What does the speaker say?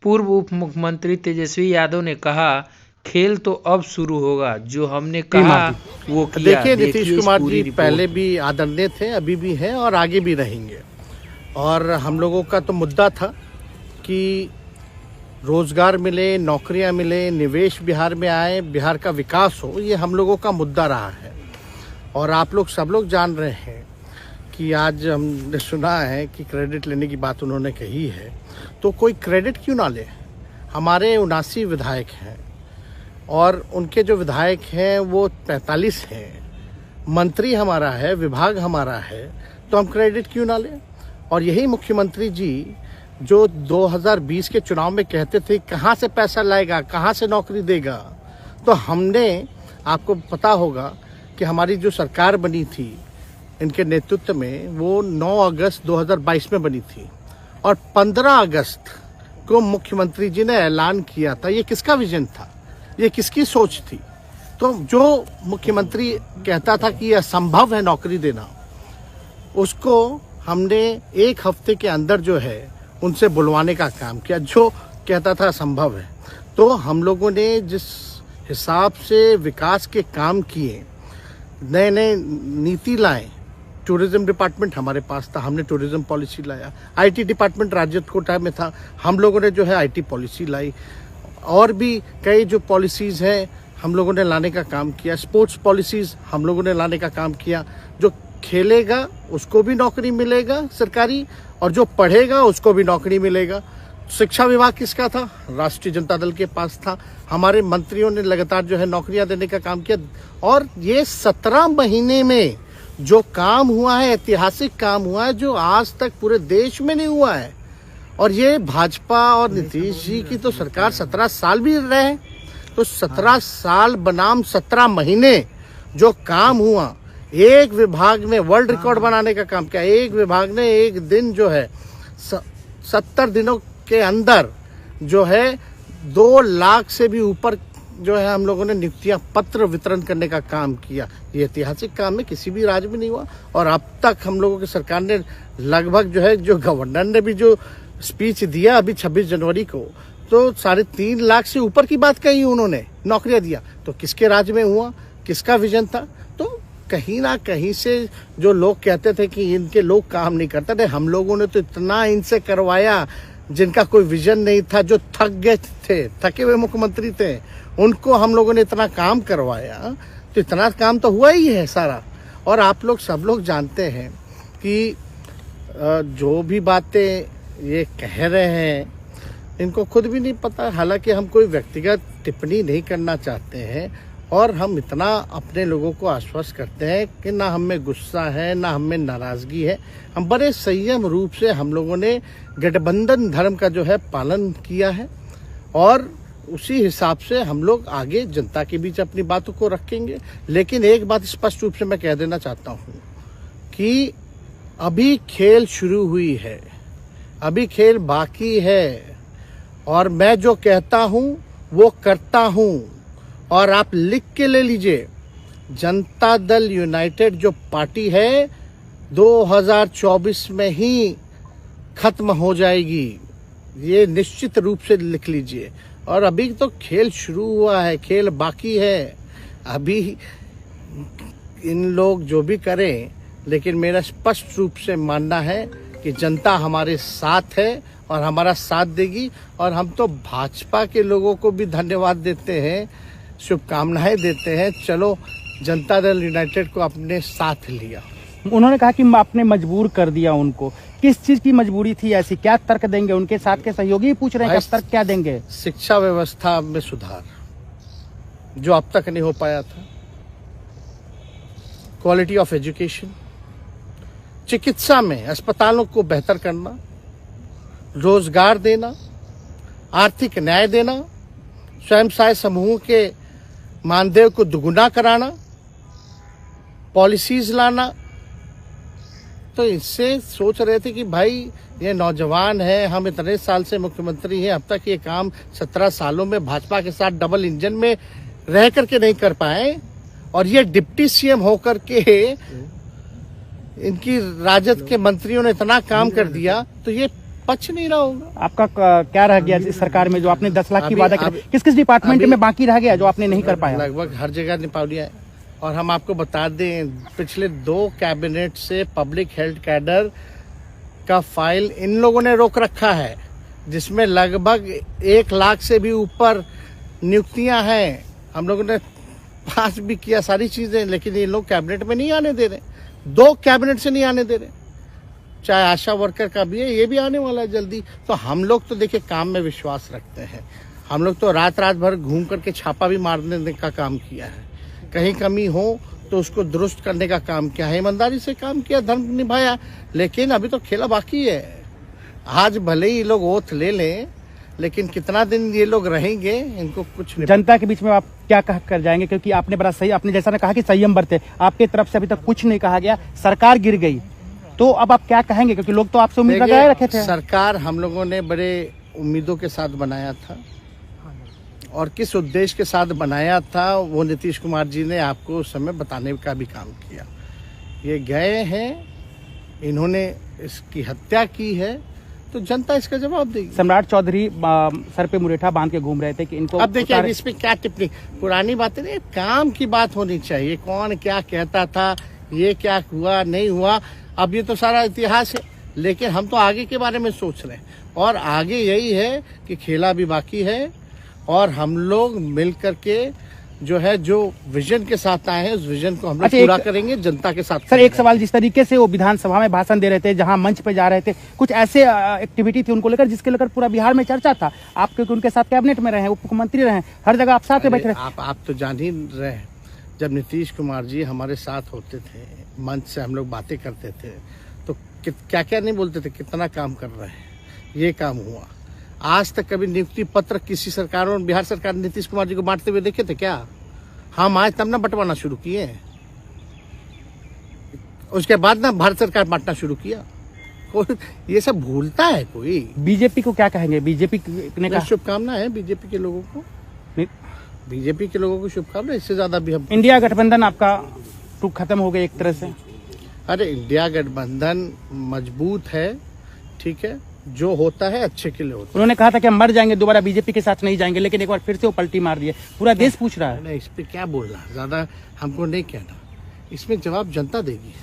पूर्व उप मुख्यमंत्री तेजस्वी यादव ने कहा, खेल तो अब शुरू होगा, जो हमने कहा वो किया। देखिए नीतीश इस कुमार पूरी जी रिपोर्ट। पहले भी आदरणीय थे, अभी भी हैं और आगे भी रहेंगे। और हम लोगों का तो मुद्दा था कि रोजगार मिले, नौकरियां मिले, निवेश बिहार में आए, बिहार का विकास हो, ये हम लोगों का मुद्दा रहा है। और आप लोग सब लोग जान रहे हैं कि आज हमने सुना है कि क्रेडिट लेने की बात उन्होंने कही है, तो कोई क्रेडिट क्यों ना ले। हमारे 79 विधायक हैं और उनके जो विधायक हैं वो 45 हैं, मंत्री हमारा है, विभाग हमारा है, तो हम क्रेडिट क्यों ना लें। और यही मुख्यमंत्री जी जो 2020 के चुनाव में कहते थे कहाँ से पैसा लाएगा, कहाँ से नौकरी देगा, तो हमने, आपको पता होगा कि हमारी जो सरकार बनी थी इनके नेतृत्व में, वो 9 अगस्त 2022 में बनी थी और 15 अगस्त को मुख्यमंत्री जी ने ऐलान किया था। ये किसका विजन था, ये किसकी सोच थी। तो जो मुख्यमंत्री कहता था कि यह असंभव है नौकरी देना, उसको हमने एक हफ्ते के अंदर जो है उनसे बुलवाने का काम किया, जो कहता था असंभव है। तो हम लोगों ने जिस हिसाब से विकास के काम किए, नए नए नीति लाए, टूरिज्म डिपार्टमेंट हमारे पास था, हमने टूरिज्म पॉलिसी लाया। आईटी डिपार्टमेंट राज्य कोटा में था, हम लोगों ने जो है आईटी पॉलिसी लाई। और भी कई जो पॉलिसीज हैं हम लोगों ने लाने का काम किया। स्पोर्ट्स पॉलिसीज हम लोगों ने लाने का काम किया। जो खेलेगा उसको भी नौकरी मिलेगा सरकारी, और जो पढ़ेगा उसको भी नौकरी मिलेगा। शिक्षा विभाग किसका था, राष्ट्रीय जनता दल के पास था। हमारे मंत्रियों ने लगातार जो है नौकरियां देने का काम किया। और ये 17 महीने में जो काम हुआ है, ऐतिहासिक काम हुआ है, जो आज तक पूरे देश में नहीं हुआ है। और ये भाजपा और नीतीश जी की तो सरकार 17 साल भी रहे, तो 17 साल बनाम 17 महीने जो काम हुआ, एक विभाग ने वर्ल्ड रिकॉर्ड बनाने का काम किया। एक विभाग ने एक दिन जो है 70 दिनों के अंदर जो है 2 लाख से भी ऊपर जो है हम लोगों ने नियुक्तियां पत्र वितरण करने का काम किया। ये ऐतिहासिक काम है, किसी भी राज्य में नहीं हुआ। और अब तक हम लोगों की सरकार ने लगभग जो है, जो गवर्नर ने भी जो स्पीच दिया अभी 26 जनवरी को, तो 3.5 लाख से ऊपर की बात कही उन्होंने, नौकरियां दिया। तो किसके राज्य में हुआ, किसका विजन था। तो कहीं ना कहीं से जो लोग कहते थे कि इनके लोग काम नहीं करते थे, हम लोगों ने तो इतना इनसे करवाया जिनका कोई विजन नहीं था, जो थक गए थे, थके हुए मुख्यमंत्री थे, उनको हम लोगों ने इतना काम करवाया। तो इतना काम तो हुआ ही है सारा। और आप लोग सब लोग जानते हैं कि जो भी बातें ये कह रहे हैं इनको खुद भी नहीं पता। हालांकि हम कोई व्यक्तिगत टिप्पणी नहीं करना चाहते हैं, और हम इतना अपने लोगों को आश्वस्त करते हैं कि ना हमें गुस्सा है, ना हमें नाराजगी है। हम बड़े संयम रूप से हम लोगों ने गठबंधन धर्म का जो है पालन किया है, और उसी हिसाब से हम लोग आगे जनता के बीच अपनी बातों को रखेंगे। लेकिन एक बात स्पष्ट रूप से मैं कह देना चाहता हूँ कि अभी खेल शुरू हुई है, अभी खेल बाकी है। और मैं जो कहता हूँ वो करता हूँ। और आप लिख के ले लीजिए, जनता दल यूनाइटेड जो पार्टी है 2024 में ही खत्म हो जाएगी, ये निश्चित रूप से लिख लीजिए। और अभी तो खेल शुरू हुआ है, खेल बाकी है। अभी इन लोग जो भी करें, लेकिन मेरा स्पष्ट रूप से मानना है कि जनता हमारे साथ है और हमारा साथ देगी। और हम तो भाजपा के लोगों को भी धन्यवाद देते हैं, शुभकामनाएं देते हैं। चलो, जनता दल यूनाइटेड को अपने साथ लिया। उन्होंने कहा कि आपने मजबूर कर दिया उनको। किस चीज की मजबूरी थी ऐसी, क्या तर्क देंगे? उनके साथ के सहयोगी पूछ रहे हैं, क्या तर्क क्या देंगे? शिक्षा व्यवस्था में सुधार जो अब तक नहीं हो पाया था, क्वालिटी ऑफ एजुकेशन, चिकित्सा में अस्पतालों को बेहतर करना, रोजगार देना, आर्थिक न्याय देना, स्वयं सहायता समूह के मानदेय को दुगुना कराना, पॉलिसीज लाना। तो इससे सोच रहे थे कि भाई ये नौजवान है, हम इतने साल से मुख्यमंत्री हैं, अब तक ये काम 17 सालों में भाजपा के साथ डबल इंजन में रह करके नहीं कर पाए, और ये डिप्टी सीएम होकर के इनकी राजद के मंत्रियों ने इतना काम कर दिया। तो ये पच नहीं रहा होगा। आपका क्या रह गया इस सरकार में जो आपने 10 लाख की वादा की? किस किस डिपार्टमेंट में बाकी रह गया जो आपने नहीं कर पाया? लगभग हर जगह निपा लिया है। और हम आपको बता दें, पिछले 2 कैबिनेट से पब्लिक हेल्थ कैडर का फाइल इन लोगों ने रोक रखा है, जिसमें लगभग 1 लाख से भी ऊपर नियुक्तियां हैं। हम लोगों ने पास भी किया सारी चीजें, लेकिन ये लोग कैबिनेट में नहीं आने दे रहे। 2 कैबिनेट से नहीं आने दे रहे। चाहे आशा वर्कर का भी है, ये भी आने वाला है जल्दी। तो हम लोग तो देखिए काम में विश्वास रखते हैं। हम लोग तो रात भर घूम करके छापा भी मारने का काम किया है। कहीं कमी हो तो उसको दुरुस्त करने का काम किया है, ईमानदारी से काम किया, धर्म निभाया। लेकिन अभी तो खेला बाकी है। आज भले ही लोग ओथ ले लें, लेकिन कितना दिन ये लोग रहेंगे, इनको कुछ नहीं। जनता के बीच में आप क्या कह कर जाएंगे? क्योंकि आपने बड़ा सही, आपने जैसा ने कहा कि संयम बरते, आपके तरफ से अभी तक कुछ नहीं कहा गया, सरकार गिर गई, तो अब आप क्या कहेंगे? क्योंकि लोग तो आपसे उम्मीद लगाए रखे थे। सरकार हम लोगों ने बड़े उम्मीदों के साथ बनाया था, और किस उद्देश्य के साथ बनाया था वो नीतीश कुमार जी ने आपको उस समय बताने का भी काम किया। ये गए हैं, इन्होंने इसकी हत्या की है, तो जनता इसका जवाब देगी। सम्राट चौधरी सर पे मुरेठा बांध के घूम रहे थे कि इनको अब देखिए, अब इस पे क्या टिप्पणी, पुरानी बातें नहीं, काम की बात होनी चाहिए। कौन क्या कहता था, ये क्या हुआ नहीं हुआ, अब ये तो सारा इतिहास है। लेकिन हम तो आगे के बारे में सोच रहे हैं, और आगे यही है कि खेला भी बाकी है, और हम लोग मिल करके जो है, जो विजन के साथ आए हैं, उस विजन को हम लोग पूरा करेंगे जनता के साथ। सर, एक सवाल, जिस तरीके से वो विधानसभा में भाषण दे रहे थे, जहां मंच पे जा रहे थे, कुछ ऐसे एक्टिविटी थी उनको लेकर जिसके लेकर पूरा बिहार में चर्चा था। आप क्योंकि उनके साथ कैबिनेट में रहे, उप मुख्यमंत्री रहे, हर जगह आप साथ में बैठे रहे। आप तो जान ही रहे हैं, जब नीतीश कुमार जी हमारे साथ होते थे, मंच से हम लोग बातें करते थे, तो क्या क्या नहीं बोलते थे, कितना काम कर रहे हैं, ये काम हुआ। आज तक कभी नियुक्ति पत्र किसी सरकारों, बिहार सरकार नीतीश कुमार जी को बांटते हुए देखे थे क्या? हम आए तब ना बंटवाना शुरू किए, उसके बाद ना भारत सरकार बांटना शुरू किया। कोई ये सब भूलता है कोई? बीजेपी को क्या कहेंगे? बीजेपी ने कहा शुभकामना है बीजेपी के लोगों को, बीजेपी के लोगों को शुभकामना। इससे ज्यादा भी हम, इंडिया गठबंधन आपका खत्म हो गया एक तरह से। अरे इंडिया गठबंधन मजबूत है, ठीक है, जो होता है अच्छे के लिए होता है। उन्होंने कहा था कि हम मर जाएंगे, दोबारा बीजेपी के साथ नहीं जाएंगे, लेकिन एक बार फिर से वो पलटी मार दिए। पूरा देश पूछ रहा है। इस पे क्या बोलना, ज्यादा हमको नहीं कहना, इसमें जवाब जनता देगी।